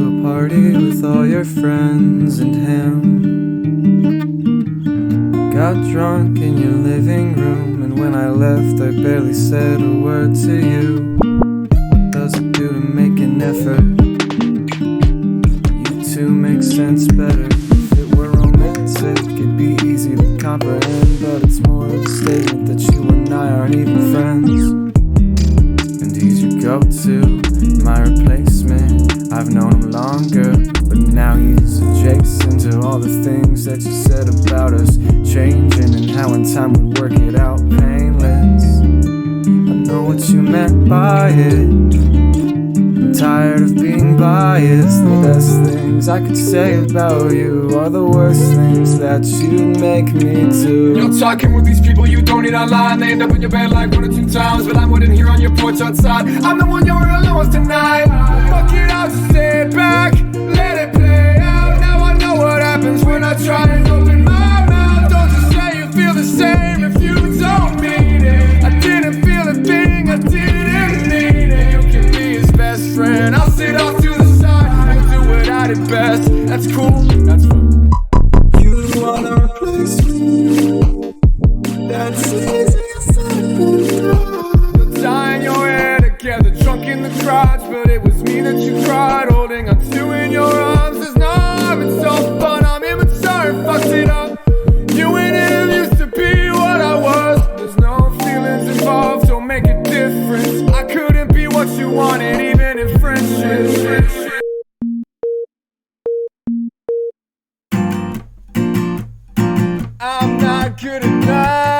a party with all your friends and him. Got drunk in your living room, and when I left I barely said a word to you. What does it do to make an effort? You two make sense better. If it were romantic, it'd be easy to comprehend, but it's more of a statement that you and I aren't even friends. And he's your go-to, my replacement. I've known him longer, but now he's adjacent to all the things that you said about us changing, and how in time we'd work it out painless. I know what you meant by it. I'm tired of being biased. The best things I could say about you are the worst things that you make me do. You're talking with these people you don't need online. They end up in your bed like 1 or 2 times, but I'm waiting here on your porch outside. I'm the one you're alone with tonight. Fuck it, I'll just stay back, let it play out. Now I know what happens when I try and open my mouth. Don't you say you feel the same if you don't mean it. I didn't feel a thing, I didn't mean it. You can be his best friend, I'll sit off to the side and do what I did best. That's cool, that's fun. You wanna replace me? That's easy. You're tying your hair together, drunk in the garage, but it was me that you cried, holding on to in your arms. There's no harm, it's so fun. I'm immature and fucked it up. You and him used to be what I was. There's no feelings involved, don't make a difference. I couldn't be what you wanted, even in friendship. I'm not good enough.